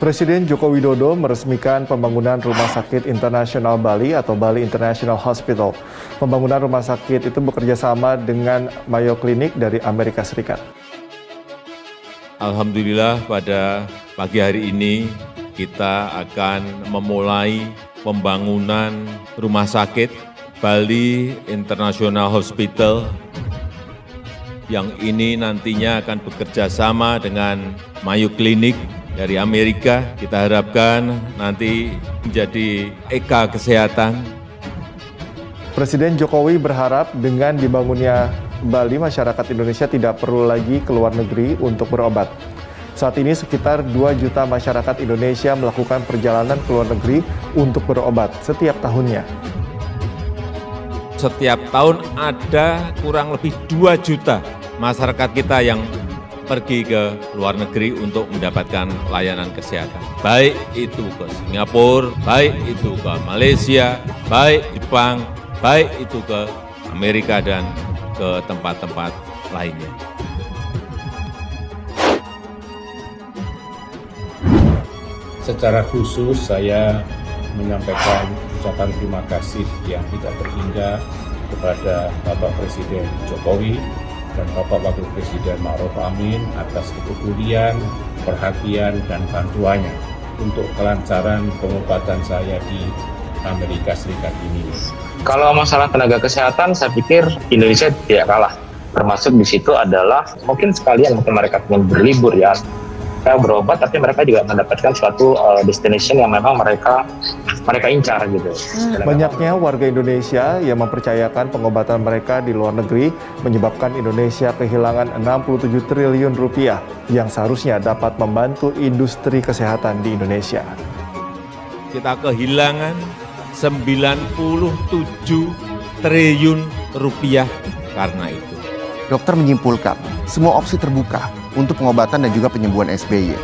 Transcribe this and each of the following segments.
Presiden Joko Widodo meresmikan pembangunan Rumah Sakit Internasional Bali atau Bali International Hospital. Pembangunan rumah sakit itu bekerja sama dengan Mayo Clinic dari Amerika Serikat. Alhamdulillah pada pagi hari ini kita akan memulai pembangunan rumah sakit Bali International Hospital yang ini nantinya akan bekerja sama dengan Mayo Clinic dari Amerika. Kita harapkan nanti menjadi eka kesehatan. Presiden Jokowi berharap dengan dibangunnya Bali, masyarakat Indonesia tidak perlu lagi ke luar negeri untuk berobat. Saat ini sekitar 2 juta masyarakat Indonesia melakukan perjalanan ke luar negeri untuk berobat setiap tahunnya. Setiap tahun ada kurang lebih 2 juta masyarakat kita yang pergi ke luar negeri untuk mendapatkan layanan kesehatan. Baik itu ke Singapura, baik itu ke Malaysia, baik Jepang, baik itu ke Amerika dan ke tempat-tempat lainnya. Secara khusus saya menyampaikan ucapan terima kasih yang tidak terhingga kepada Bapak Presiden Jokowi dan Bapak Wakil Presiden Ma'ruf Amin atas kepedulian, perhatian, dan bantuannya untuk kelancaran pengobatan saya di Amerika Serikat ini. Kalau masalah tenaga kesehatan, saya pikir Indonesia tidak kalah. Termasuk di situ adalah mungkin sekalian mereka ingin berlibur ya, mereka berobat, tapi mereka juga mendapatkan suatu destination yang memang mereka incar gitu. Banyaknya warga Indonesia yang mempercayakan pengobatan mereka di luar negeri menyebabkan Indonesia kehilangan 67 triliun rupiah yang seharusnya dapat membantu industri kesehatan di Indonesia. Kita kehilangan 97 triliun rupiah karena itu. Dokter menyimpulkan, semua opsi terbuka untuk pengobatan dan juga penyembuhan SBY.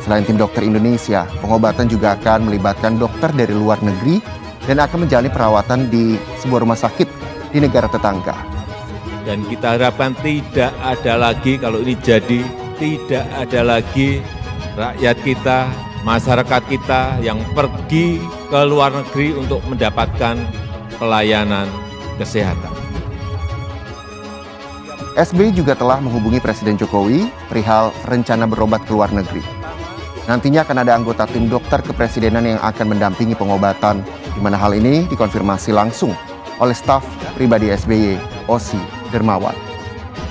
Selain tim dokter Indonesia, pengobatan juga akan melibatkan dokter dari luar negeri dan akan menjalani perawatan di sebuah rumah sakit di negara tetangga. Dan kita harapkan tidak ada lagi, kalau ini jadi, tidak ada lagi rakyat kita, masyarakat kita yang pergi ke luar negeri untuk mendapatkan pelayanan kesehatan. SBY juga telah menghubungi Presiden Jokowi perihal rencana berobat ke luar negeri. Nantinya akan ada anggota tim dokter kepresidenan yang akan mendampingi pengobatan, di mana hal ini dikonfirmasi langsung oleh staf pribadi SBY, Osi Dermawan.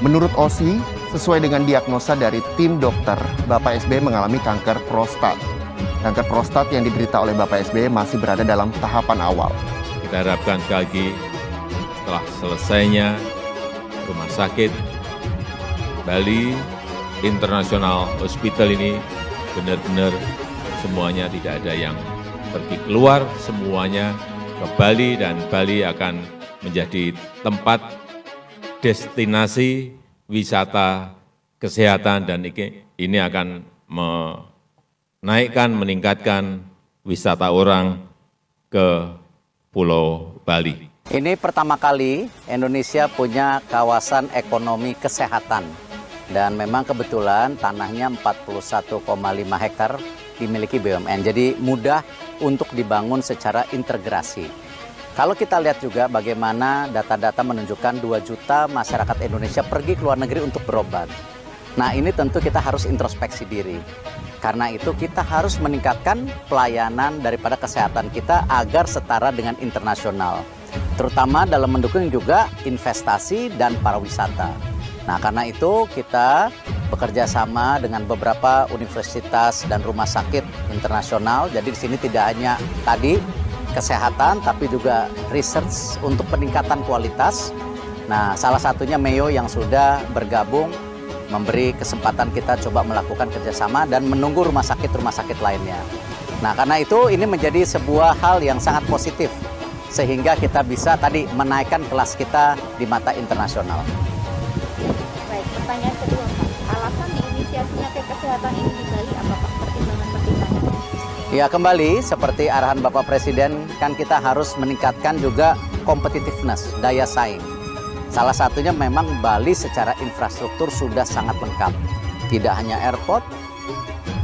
Menurut Osi, sesuai dengan diagnosa dari tim dokter, Bapak SBY mengalami kanker prostat. Kanker prostat yang diderita oleh Bapak SBY masih berada dalam tahapan awal. Kita harapkan sekali lagi setelah selesainya Rumah Sakit Bali International Hospital ini benar-benar semuanya tidak ada yang pergi keluar, semuanya ke Bali dan Bali akan menjadi tempat destinasi wisata kesehatan dan ini akan meningkatkan wisata orang ke Pulau Bali. Ini pertama kali Indonesia punya kawasan ekonomi kesehatan. Dan memang kebetulan tanahnya 41,5 hektar dimiliki BUMN. Jadi mudah untuk dibangun secara integrasi. Kalau kita lihat juga bagaimana data-data menunjukkan 2 juta masyarakat Indonesia pergi ke luar negeri untuk berobat. Nah ini tentu kita harus introspeksi diri. Karena itu kita harus meningkatkan pelayanan daripada kesehatan kita agar setara dengan internasional. Terutama dalam mendukung juga investasi dan pariwisata. Nah, karena itu kita bekerja sama dengan beberapa universitas dan rumah sakit internasional. Jadi di sini tidak hanya tadi kesehatan, tapi juga research untuk peningkatan kualitas. Nah, salah satunya Mayo yang sudah bergabung memberi kesempatan kita coba melakukan kerjasama dan menunggu rumah sakit lainnya. Nah, karena itu ini menjadi sebuah hal yang sangat positif. Sehingga kita bisa tadi menaikkan kelas kita di mata internasional. Baik, pertanyaan kedua Pak. Alasan diinisiasinya ke kesehatan ini di Bali apa Pak? Pertimbangan-pertimbangannya? Ya kembali seperti arahan Bapak Presiden kan kita harus meningkatkan juga competitiveness, daya saing. Salah satunya memang Bali secara infrastruktur sudah sangat lengkap. Tidak hanya airport,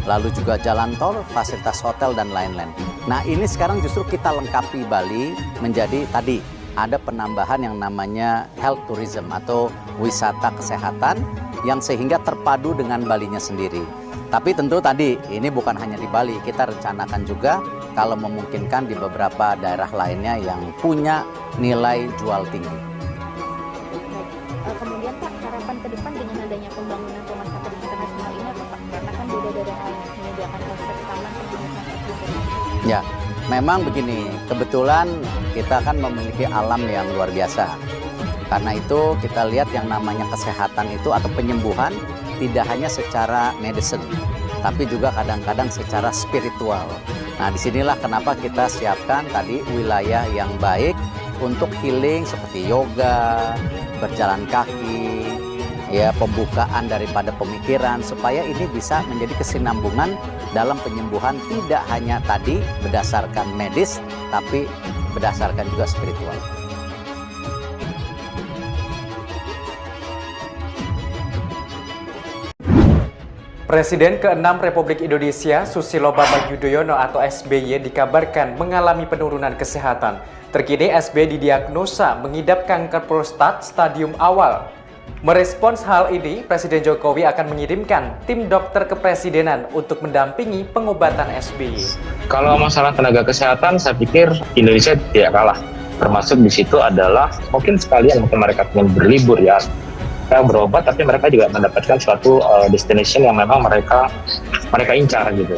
lalu juga jalan tol, fasilitas hotel, dan lain-lain. Nah, ini sekarang justru kita lengkapi Bali menjadi tadi ada penambahan yang namanya health tourism atau wisata kesehatan yang sehingga terpadu dengan Balinya sendiri. Tapi tentu tadi ini bukan hanya di Bali, kita rencanakan juga kalau memungkinkan di beberapa daerah lainnya yang punya nilai jual tinggi. Kemudian Pak, harapan ke depan dengan adanya pembangunan rumah sakit internasional ini apa Pak? Karena kan beda dari yang lain menyediakan konsep taman rumah sakit. Ya, memang begini, kebetulan kita kan memiliki alam yang luar biasa. Karena itu kita lihat yang namanya kesehatan itu atau penyembuhan tidak hanya secara medicine, tapi juga kadang-kadang secara spiritual. Nah, disinilah kenapa kita siapkan tadi wilayah yang baik untuk healing seperti yoga, berjalan kaki, ya pembukaan daripada pemikiran supaya ini bisa menjadi kesinambungan dalam penyembuhan tidak hanya tadi berdasarkan medis, tapi berdasarkan juga spiritual. Presiden ke-6 Republik Indonesia Susilo Bambang Yudhoyono atau SBY dikabarkan mengalami penurunan kesehatan. Terkini SBY didiagnosa mengidap kanker prostat stadium awal. Merespons hal ini, Presiden Jokowi akan mengirimkan tim dokter kepresidenan untuk mendampingi pengobatan SBY. Kalau masalah tenaga kesehatan, saya pikir Indonesia tidak kalah. Termasuk di situ adalah mungkin sekalian mereka ingin berlibur ya, berobat, tapi mereka juga mendapatkan suatu destination yang memang mereka incar gitu.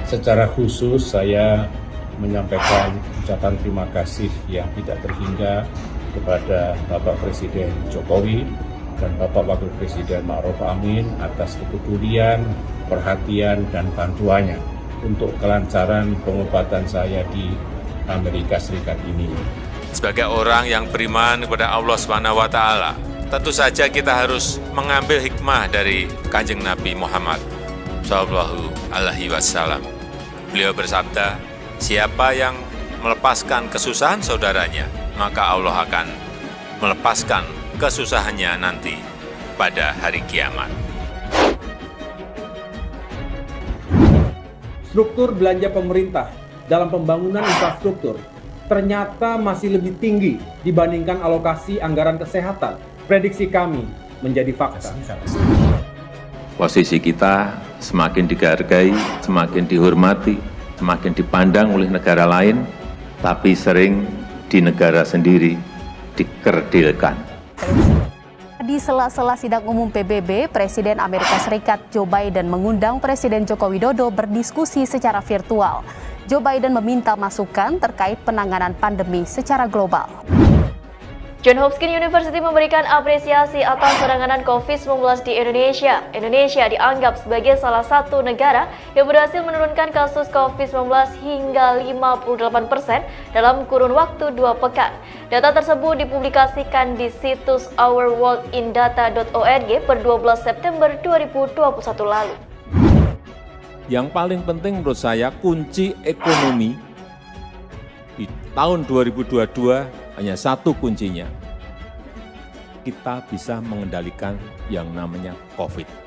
Secara khusus saya menyampaikan ucapan terima kasih yang tidak terhingga kepada Bapak Presiden Jokowi dan Bapak Wakil Presiden Ma'ruf Amin atas kepedulian, perhatian, dan bantuannya untuk kelancaran pengobatan saya di Amerika Serikat ini. Sebagai orang yang beriman kepada Allah SWT, tentu saja kita harus mengambil hikmah dari Kanjeng Nabi Muhammad Shallallahu Alaihi Wasallam. Beliau bersabda, siapa yang melepaskan kesusahan saudaranya, maka Allah akan melepaskan kesusahannya nanti pada hari kiamat. Struktur belanja pemerintah dalam pembangunan infrastruktur ternyata masih lebih tinggi dibandingkan alokasi anggaran kesehatan. Prediksi kami menjadi fakta. Posisi kita semakin dihargai, semakin dihormati, semakin dipandang oleh negara lain, tapi sering di negara sendiri dikerdilkan. Di sela-sela sidang umum PBB, Presiden Amerika Serikat Joe Biden mengundang Presiden Joko Widodo berdiskusi secara virtual. Joe Biden meminta masukan terkait penanganan pandemi secara global. Johns Hopkins University memberikan apresiasi atas penanganan COVID-19 di Indonesia. Indonesia dianggap sebagai salah satu negara yang berhasil menurunkan kasus COVID-19 hingga 58% dalam kurun waktu 2 pekan. Data tersebut dipublikasikan di situs ourworldindata.org per 12 September 2021 lalu. Yang paling penting menurut saya, kunci ekonomi di tahun 2022 hanya satu kuncinya. Kita bisa mengendalikan yang namanya COVID.